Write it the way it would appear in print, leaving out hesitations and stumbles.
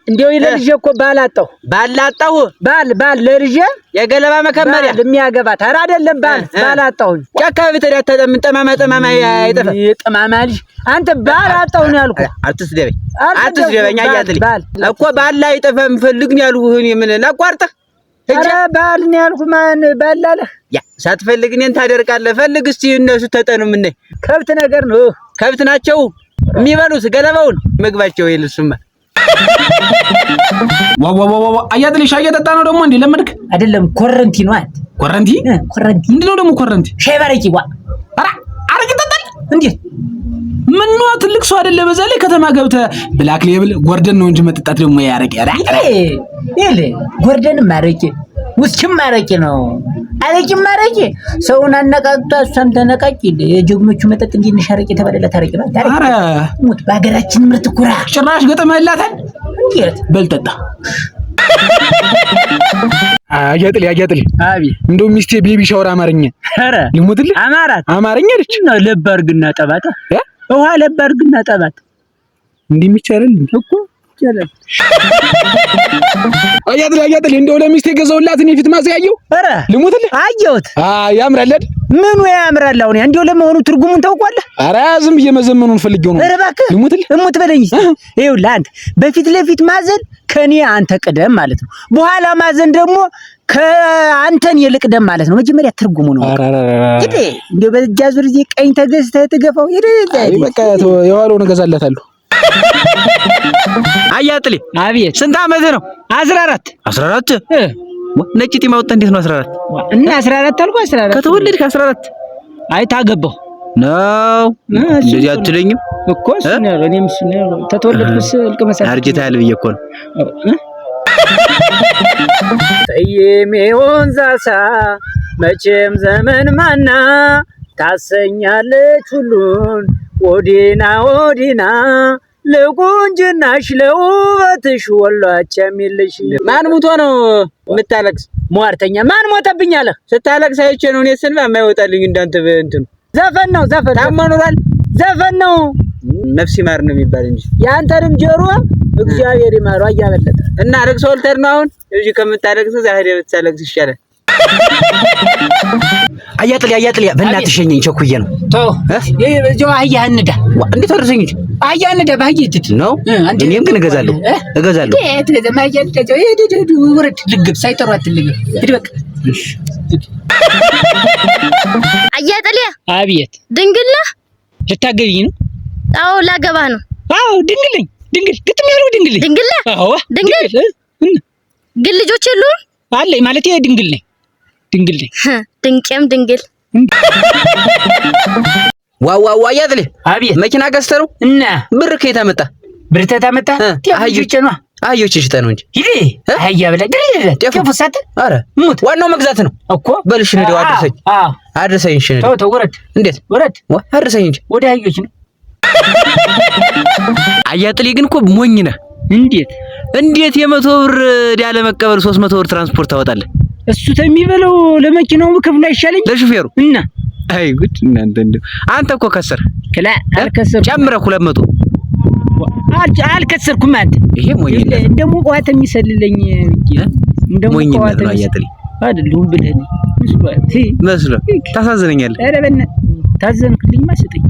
እንደው ለልጄ እኮ ባላጣው ባል ለልጄ የገለባ መከመሪያ ለሚያገባት ኧረ አይደለም ባላጣው ጫካው በተዳታ ጠማማ አይጠፋ ጠማማልሽ አንተ ባላጣው ነው ያልኩ አትስደበኝ አያጥልኝ እኮ ባላ አይጠፋም ፈልግ ነው ያልኩህ እኔ ምን ላቋርጥህ ኧረ ባል ነው ያልኩህ ማን ባላለህ ሳትፈልግ እኔን ታደርቃለህ ፈልግ እስቲ እነሱ ተጠኑ ምን ከብት ነገር ነው ከብት ናቸው የሚበሉት ገለባውን ምግባቸው ይልሱማ ዋው አያጥልሽ አያጠጣ ነው ደግሞ እንዴ ለምድክ አይደለም ኮረንቲ ነው አንተ ኮረንቲ ምንድነው ደግሞ ኮረንቲ ሻይ ባረቂ አረቂ ተጣል እንዴ ምን ነው ትልቅ ሰው አይደለ በዛ ላይ ከተማ ገብተህ ብላክ ሌብል ጎርደን ነው እንጂ መጠጣት ደግሞ ያረቂ ይሄ ጎርደን ማረቂ ውስኪም ማረቂ ነው አረቂ ሰውን አነቃቅቶ እሷም ተነቃቂ የጀግኖቹ መጠጥ እንዲነሽ አረቂ ተባለለ ታረቂ ነው ኧረ ሙት በአገራችን ምርት ኩራ ጭራሽ ገጠመላታል እንዴት በልጠጣ አያጥል አቤት እንደው ሚስቴ ቤቢ ሻወር አማርኛ ኧረ ልሙትልህ አማርኛ ልጅ ነው ለባርግና ጠባት ውሃ ለባርግና ጠባት እንዲሚቻል እኮ ይቻላል አያጥል እንደው ለሚስቴ ገዘውላት እኔ ፊት ማሳያየው ኧረ ልሙትልህ አየሁት ያምራል አይደል ምኑ ያምራል አሁን እንደው ለመሆኑ ትርጉሙን ታውቋለህ ኧረ ዝም በየመዘመኑን ፈልጌው ነው ኧረ እባክህ ልሙትልህ እሙት በለኝ ይኸውልህ አንተ በፊት ለፊት ማዘን ከኔ አንተ ቅደም ማለት ነው በኋላ ማዘን ደግሞ ከአንተን ይልቅደም ማለት ነው መጀመሪያ ትርጉሙ ነው እንዴ እንደው በጃዙር እዚህ ቀኝ ተገዝተህ ትገፋው በቃ የዋለውን እገዛላታለሁ አያጥሊ አቤት ስንት አመት ነው 14 ነጭ ጢም አውጣ እንዴት ነው 14 እና 14 አልኩ 14 ከተወለድክ 14 አይ ታገባው ነው እንደዚህ አትለኝም እኮ እኔም ተተወለድኩስ ልቀመሳ አርጅታል ብዬ እኮ ነው ጠይሜ ወንዛሳ መቼም ዘመን ማና ታሰኛለች ሁሉን ወዲና ለቁንጅናሽ ለውበትሽ ወሏች የሚልሽ ማን ሙቶ ነው የምታለቅስ ሟርተኛ ማን ሞተብኝ አለ ስታለቅስ አይቼ ነው እኔ ስንባ የማይወጣልኝ እንዳንተ እንትን ዘፈን ነው ታመኑራል ዘፈን ነው ነፍስ ይማር ነው የሚባል እንጂ ያንተንም ጆሮ እግዚአብሔር ይማረው አያበለጠ እና ረክሶ ወልተር ነው አሁን እዚህ ከምታለቅስ ዛሬ ብትሳለቅስ ይሻላል አያጥል በእናትሽ ሸኘኝ ቸኩዬ ነው ተው ይሄ በጆ አህያ እንዳ እንዴት ወርሰኝ እንጂ አህያ እንዳ ባይጅት ነው እኔም ግን እገዛለሁ ወረድ ልግብ ሳይጠሯት ልግብ ሂድ በቃ እሺ አያጥል አቤት ድንግል ነህ ልታገቢኝ ነው አዎ ላገባ ነው አዎ ድንግል ግጥም ያለው ድንግል ነህ አዎ ድንግል ግን ልጆች የሉም አለኝ ማለት ይሄ ድንግል ነኝ ድንቄም ድንግል ዋው አያጥል አቤት መኪና ገዝተሩ እና ብር ከየት አመጣ ብር ተታመጣ አህዮች ነው አህዮች ሽጠ ነው እንጂ ይሄ አህያ በለ ደፍሳት አረ ሙት ዋናው መግዛት ነው እኮ በልሽ ነው አድርሰኝ እሺ ነው ተው ወረድ እንዴት ወረድ አድርሰኝ እንጂ ወደ አህዮች ነው አያጥል ግን እኮ ሞኝ ነህ እንዴት የ100 ብር ዳለ መቀበል 300 ብር ትራንስፖርት ታወጣለህ እሱ ተሚበለው ለመኪናው ከፍሎ አይሻለኝ ለሹፌሩ እና አይ ጉድ እናንተ እንደው አንተ እኮ ከሰር ከላ አልከሰር ጨምረህ 200 አልከሰርኩም አንተ ይሄ ሞኝ ነህ እንደሞ ቋት የሚሰልልኝ እንደሞ ቋት አያጥል አይደለም ብለህ መስሎ ታሳዝነኛለህ ኧረ በእናትህ ታዘንክልኝ ማሰጠኝ